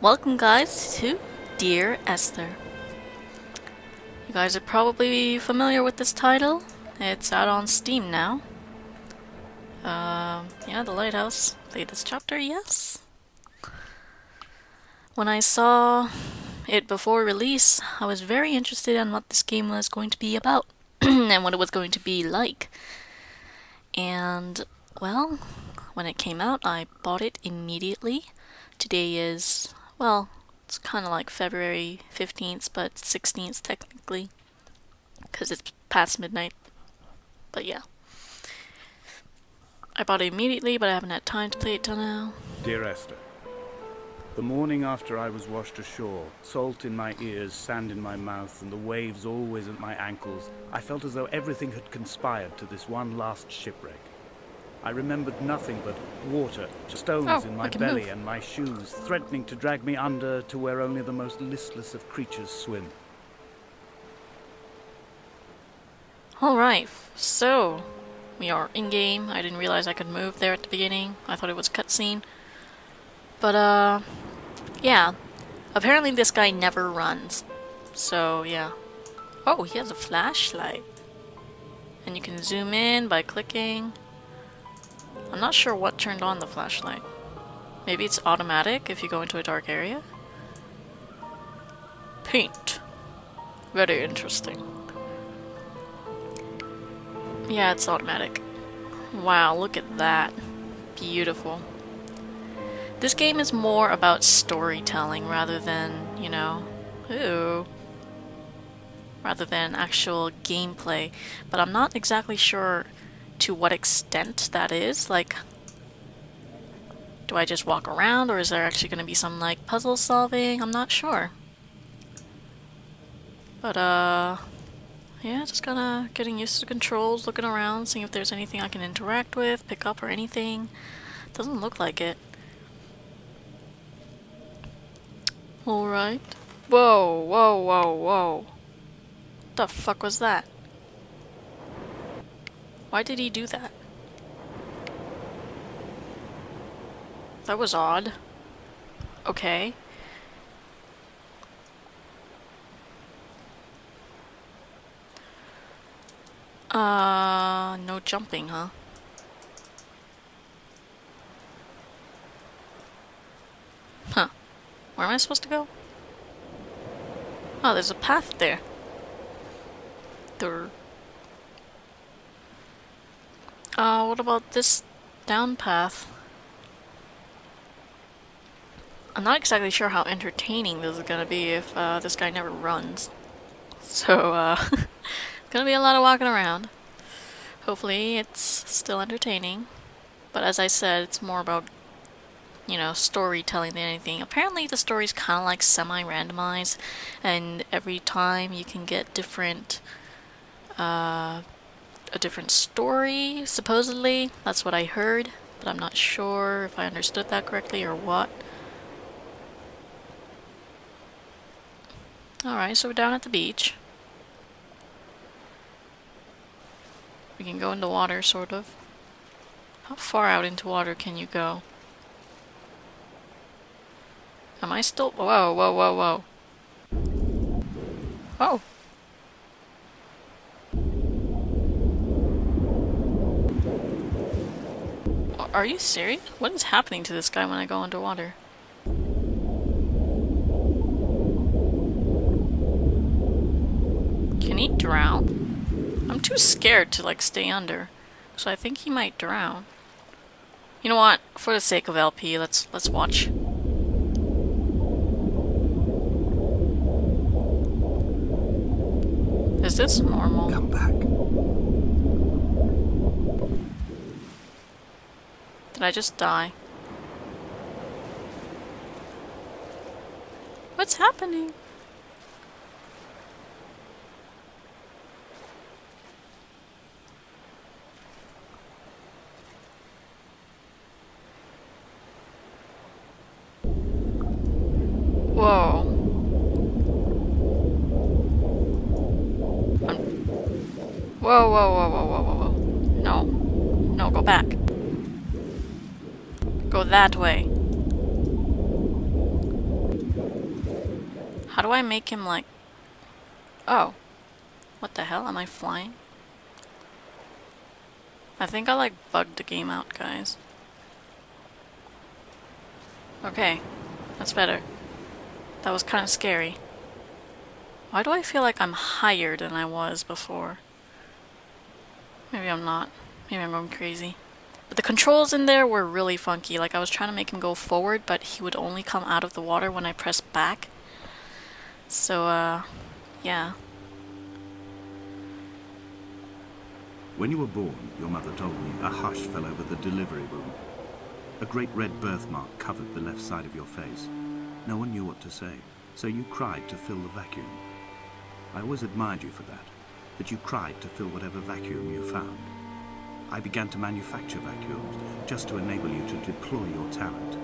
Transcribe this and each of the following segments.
Welcome guys to Dear Esther. You guys are probably familiar with this title. It's out on Steam now. Yeah, The Lighthouse. Latest chapter, yes. When I saw it before release, I was very interested in what this game was going to be about and what it was going to be like. And, well, when it came out, I bought it immediately. Today is, well, it's kind of like February 15th, but 16th technically, because it's past midnight. But yeah. I bought it immediately, but I haven't had time to play it till now. Dear Esther, the morning after I was washed ashore, salt in my ears, sand in my mouth, and the waves always at my ankles, I felt as though everything had conspired to this one last shipwreck. I remembered nothing but water, stones in my belly and my shoes, threatening to drag me under to where only the most listless of creatures swim. Alright, so we are in-game. I didn't realize I could move there at the beginning. I thought it was cutscene. But, yeah. Apparently this guy never runs. So, yeah. Oh, he has a flashlight. And you can zoom in by clicking. I'm not sure what turned on the flashlight. Maybe it's automatic if you go into a dark area? Paint. Very interesting. Yeah, it's automatic. Wow, look at that. Beautiful. This game is more about storytelling rather than, you know, rather than actual gameplay. But I'm not exactly sure to what extent that is. Like, do I just walk around, or is there actually going to be some, like, puzzle solving? I'm not sure. But, yeah, just kinda getting used to the controls, looking around, seeing if there's anything I can interact with, pick up, or anything. Doesn't look like it. Alright. Whoa, whoa, whoa, whoa. What the fuck was that? Why did he do that? That was odd. Okay. No jumping, huh? Huh. Where am I supposed to go? Oh, there's a path there. What about this down path? I'm not exactly sure how entertaining this is gonna be if, this guy never runs. So, it's gonna be a lot of walking around. Hopefully it's still entertaining. But as I said, it's more about, you know, storytelling than anything. Apparently the story's kind of like semi-randomized, and every time you can get different, a different story, supposedly. That's what I heard, but I'm not sure if I understood that correctly or what. Alright, so we're down at the beach. We can go into water, sort of. How far out into water can you go? Am I still— whoa, whoa, whoa, whoa. Oh. Are you serious? What is happening to this guy when I go underwater? Can he drown? I'm too scared to, like, stay under, so I think he might drown. You know what? For the sake of LP, let's watch. Is this normal? Come back. Did I just die? What's happening? Whoa. Whoa, whoa, whoa, whoa, whoa, whoa, whoa. No. No, go back. Go that way. How do I make him like... Oh. What the hell? Am I flying? I think I like bugged the game out, guys. Okay. That's better. That was kind of scary. Why do I feel like I'm higher than I was before? Maybe I'm not. Maybe I'm going crazy. But the controls in there were really funky. Like I was trying to make him go forward, but he would only come out of the water when I pressed back. So, yeah. When you were born, your mother told me, a hush fell over the delivery room. A great red birthmark covered the left side of your face. No one knew what to say, so you cried to fill the vacuum. I always admired you for that you cried to fill whatever vacuum you found. I began to manufacture vacuums, just to enable you to deploy your talent.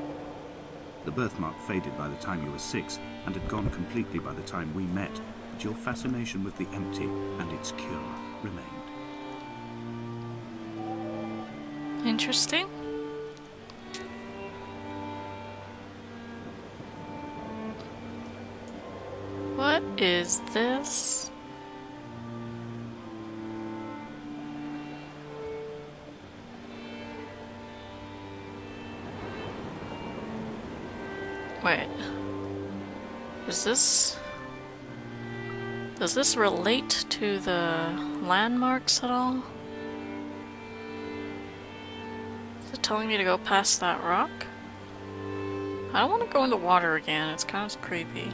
The birthmark faded by the time you were 6, and had gone completely by the time we met, but your fascination with the empty and its cure remained. Interesting. What is this? Wait. Does this relate to the landmarks at all? Is it telling me to go past that rock? I don't want to go in the water again, it's kind of creepy.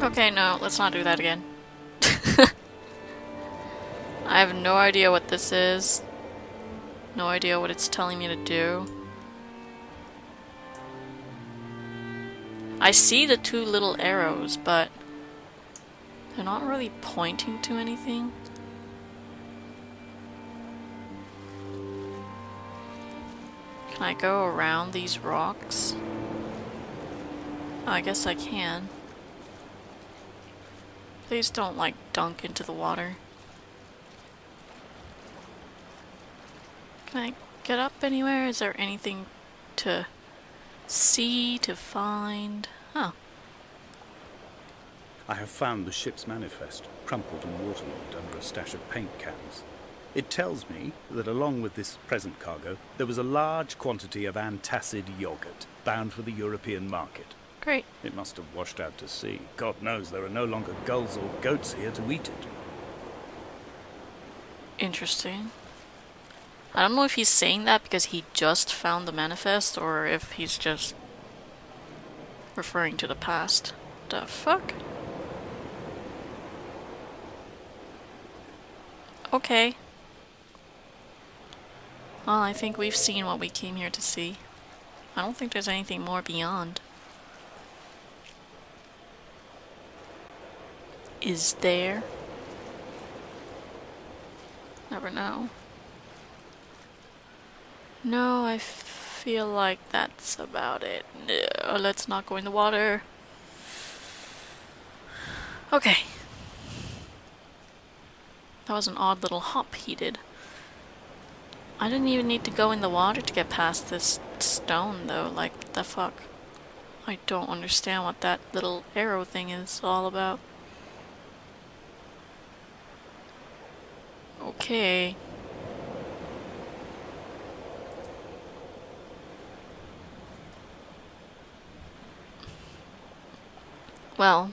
Okay, no, let's not do that again. I have no idea what this is. No idea what it's telling me to do. I see the 2 little arrows, but they're not really pointing to anything. Can I go around these rocks? Oh, I guess I can. Please don't, like, dunk into the water. Can I get up anywhere? Is there anything to see, to find? Oh. I have found the ship's manifest, crumpled and waterlogged under a stash of paint cans. It tells me that along with this present cargo, there was a large quantity of antacid yogurt bound for the European market. Great. It must have washed out to sea. God knows there are no longer gulls or goats here to eat it. Interesting. I don't know if he's saying that because he just found the manifest or if he's just referring to the past. The fuck? Okay. Well, I think we've seen what we came here to see. I don't think there's anything more beyond. Is there? Never know. No, I feel like that's about it. No, let's not go in the water. Okay. That was an odd little hop he did. I didn't even need to go in the water to get past this stone though, like what the fuck? I don't understand what that little arrow thing is all about. Okay. Well,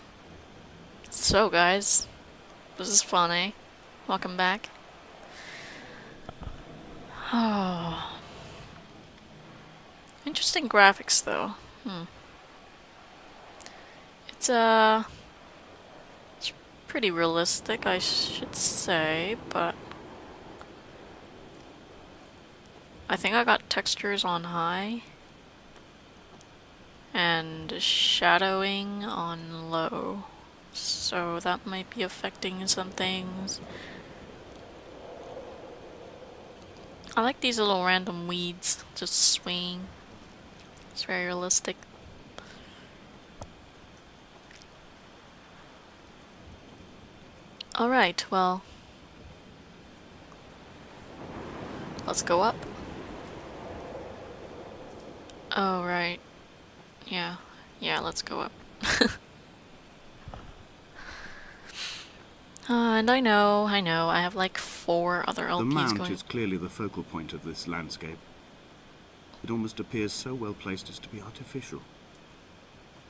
so guys, this is fun, eh? Welcome back. Oh. Interesting graphics though. It's pretty realistic, I should say, but I think I got textures on high and shadowing on low, so that might be affecting some things. I like these little random weeds just swinging. It's very realistic. Alright, well, let's go up. Oh, right. Yeah. Yeah, let's go up. And I know, I have like 4 other LPs The mount going. is clearly the focal point of this landscape. It almost appears so well placed as to be artificial.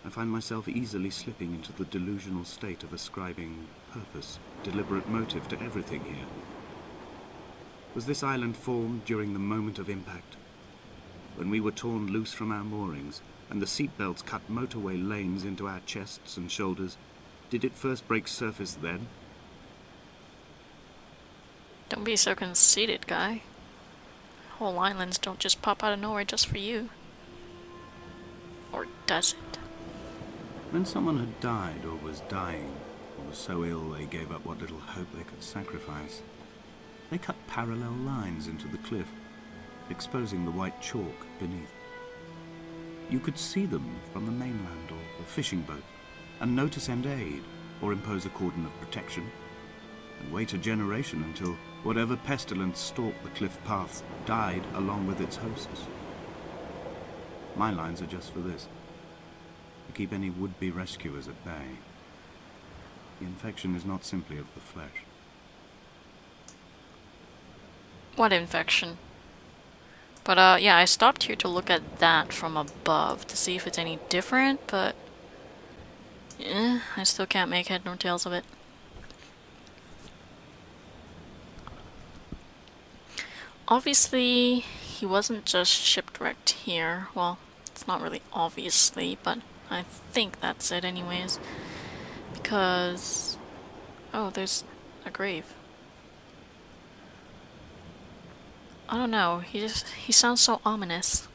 I find myself easily slipping into the delusional state of ascribing purpose, deliberate motive to everything here. Was this island formed during the moment of impact? When we were torn loose from our moorings, and the seatbelts cut motorway lanes into our chests and shoulders, did it first break surface then? Don't be so conceited, guy. Whole islands don't just pop out of nowhere just for you. Or does it? When someone had died or was dying, or was so ill they gave up what little hope they could sacrifice, they cut parallel lines into the cliff, exposing the white chalk beneath. You could see them from the mainland or the fishing boat, and know to send aid, or impose a cordon of protection, and wait a generation until whatever pestilence stalked the cliff paths died along with its hosts. My lines are just for this, to keep any would-be rescuers at bay. The infection is not simply of the flesh. What infection? But yeah, I stopped here to look at that from above to see if it's any different, but I still can't make head nor tails of it. Obviously, he wasn't just shipwrecked here. Well, it's not really obviously, but I think that's it anyways. Because... oh, there's a grave. I don't know, he sounds so ominous.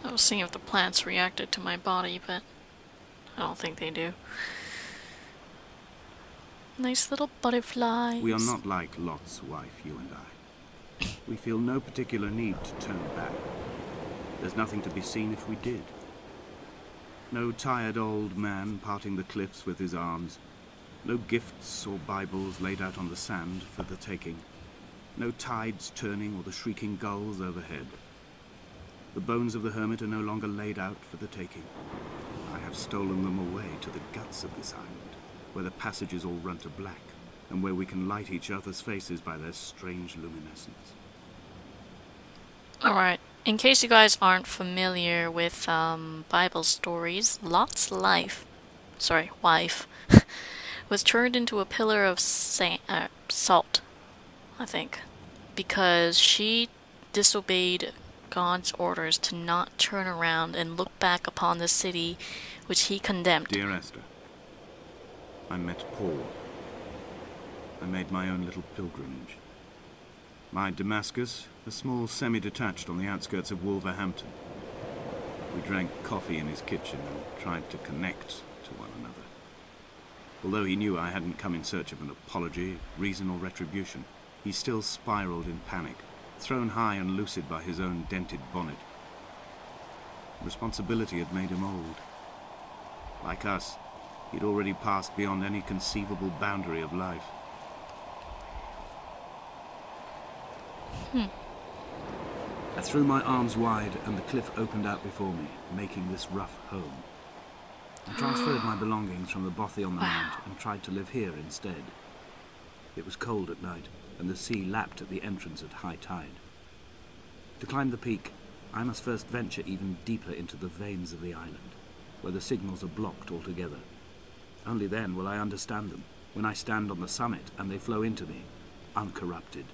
I was seeing if the plants reacted to my body, but I don't think they do. Nice little butterflies. We are not like Lot's wife, you and I. We feel no particular need to turn back. There's nothing to be seen if we did. No tired old man parting the cliffs with his arms. No gifts or Bibles laid out on the sand for the taking. No tides turning or the shrieking gulls overhead. The bones of the hermit are no longer laid out for the taking. I have stolen them away to the guts of this island, where the passages all run to black, and where we can light each other's faces by their strange luminescence. Alright, in case you guys aren't familiar with Bible stories, Lot's wife, was turned into a pillar of salt, I think, because she disobeyed God's orders to not turn around and look back upon the city which he condemned. Dear Esther, I met Paul. I made my own little pilgrimage. My Damascus, a small semi-detached on the outskirts of Wolverhampton. We drank coffee in his kitchen and tried to connect to one another. Although he knew I hadn't come in search of an apology, reason or retribution, he still spiraled in panic, thrown high and lucid by his own dented bonnet. Responsibility had made him old. Like us, he'd already passed beyond any conceivable boundary of life. I threw my arms wide and the cliff opened out before me, making this rough home. I transferred my belongings from the bothy on the mount and tried to live here instead. It was cold at night, and the sea lapped at the entrance at high tide. To climb the peak, I must first venture even deeper into the veins of the island, where the signals are blocked altogether. Only then will I understand them, when I stand on the summit and they flow into me, uncorrupted.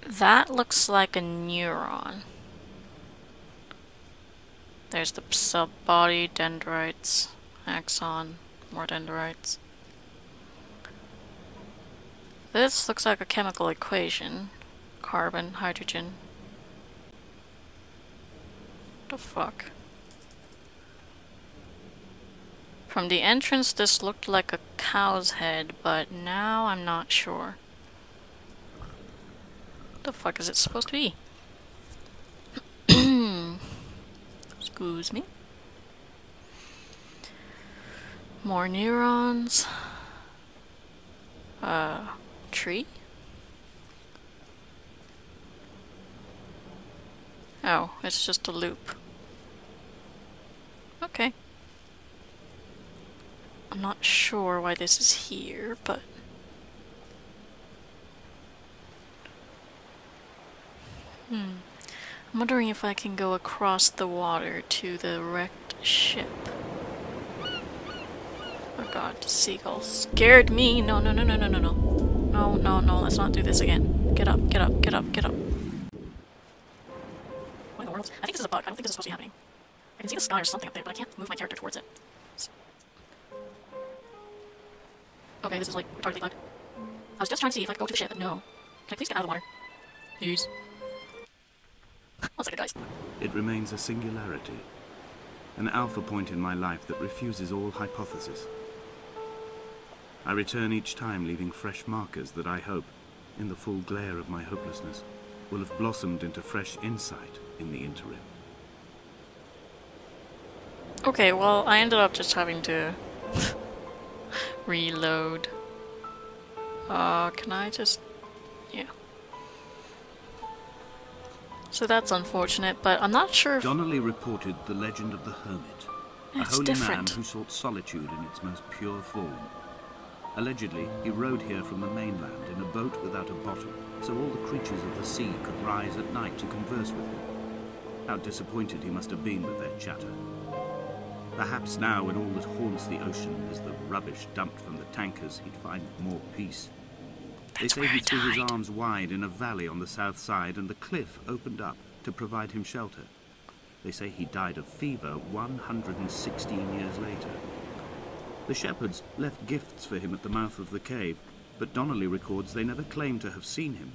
That looks like a neuron. There's the subbody, dendrites, axon, more dendrites. This looks like a chemical equation. Carbon, hydrogen. What the fuck? From the entrance this looked like a cow's head, but now I'm not sure. The fuck is it supposed to be? Excuse me. More neurons. Tree? Oh, it's just a loop. Okay. I'm not sure why this is here, but... I'm wondering if I can go across the water to the wrecked ship. Oh god, the seagull scared me! No, no, no, no, no, no, no. No, no, no, let's not do this again. Get up, get up, get up, get up. What in the world? I think this is a bug. I don't think this is supposed to be happening. I can see the sky or something up there, but I can't move my character towards it. Okay, this is like retardedly bugged. I was just trying to see if I could go to the ship, but no. Can I please get out of the water? Please. One second, guys. It remains a singularity, an alpha point in my life that refuses all hypothesis. I return each time leaving fresh markers that I hope, in the full glare of my hopelessness, will have blossomed into fresh insight in the interim. Okay, well, I ended up just having to reload. Can I just... yeah. So that's unfortunate, but I'm not sure if... Donnelly reported the legend of the hermit, a holy man who sought solitude in its most pure form. Allegedly, he rode here from the mainland in a boat without a bottom, so all the creatures of the sea could rise at night to converse with him. How disappointed he must have been with their chatter. Perhaps now, when all that haunts the ocean is the rubbish dumped from the tankers, he'd find more peace. They say he threw his arms wide in a valley on the south side, and the cliff opened up to provide him shelter. They say he died of fever 116 years later. The shepherds left gifts for him at the mouth of the cave, but Donnelly records they never claimed to have seen him.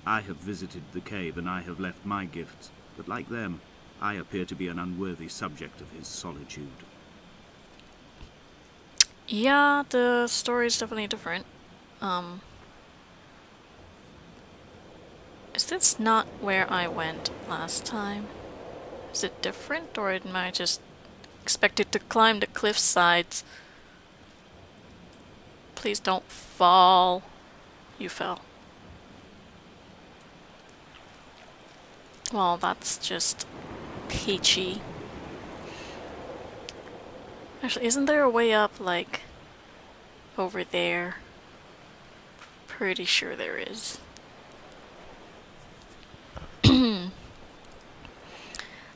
I have visited the cave and I have left my gifts, but like them, I appear to be an unworthy subject of his solitude. Yeah, the story's definitely different. Is this not where I went last time? Is it different, or am I just expected to climb the cliff sides? Please don't fall. You fell. Well, that's just peachy. Actually, isn't there a way up, like, over there? Pretty sure there is.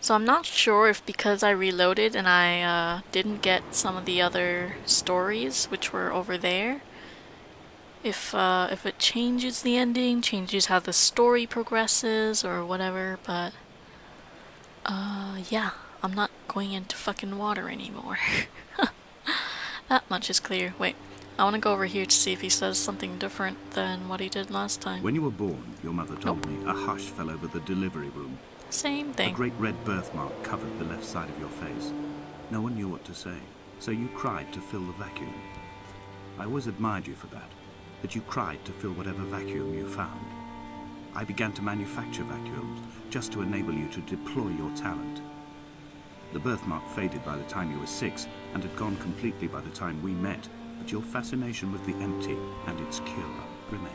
So I'm not sure if because I reloaded and I didn't get some of the other stories which were over there, if it changes the ending, changes how the story progresses or whatever, but yeah, I'm not going into fucking water anymore. That much is clear. Wait, I want to go over here to see if he says something different than what he did last time. When you were born, your mother told me, a hush fell over the delivery room. Same thing. A great red birthmark covered the left side of your face. No one knew what to say, so you cried to fill the vacuum. I always admired you for that you cried to fill whatever vacuum you found. I began to manufacture vacuums, just to enable you to deploy your talent. The birthmark faded by the time you were 6, and had gone completely by the time we met, but your fascination with the empty and its cure remained.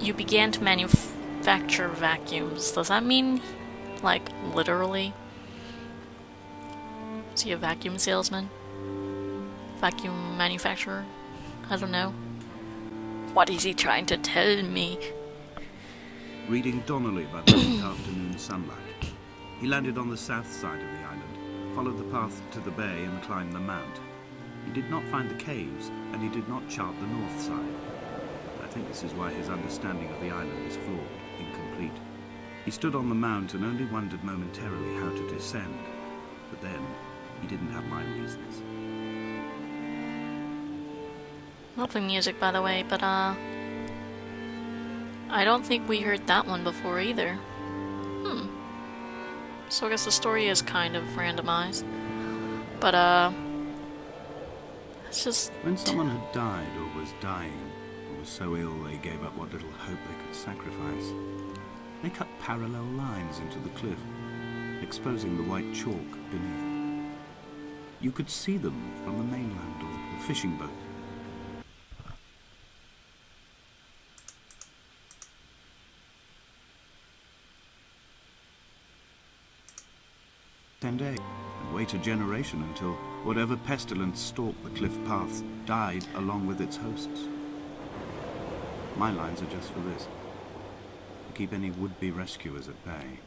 You began to manufacture vacuums. Does that mean, like, literally? Is he a vacuum salesman? Vacuum manufacturer? I don't know. What is he trying to tell me? Reading Donnelly by the late afternoon sunlight. He landed on the south side of the island, followed the path to the bay and climbed the mount. He did not find the caves, and he did not chart the north side. I think this is why his understanding of the island is flawed, incomplete. He stood on the mount and only wondered momentarily how to descend, but then he didn't have my reasons. Lovely music, by the way, but I don't think we heard that one before either. So I guess the story is kind of randomized. But, it's just... When someone had died or was dying, or was so ill they gave up what little hope they could sacrifice. They cut parallel lines into the cliff, exposing the white chalk beneath. You could see them from the mainland or the fishing boat. 10 days, and wait a generation until whatever pestilence stalked the cliff paths died along with its hosts. My lines are just for this, to keep any would-be rescuers at bay.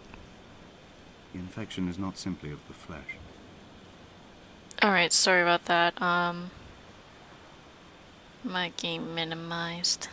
The infection is not simply of the flesh. Alright, sorry about that. My game minimized.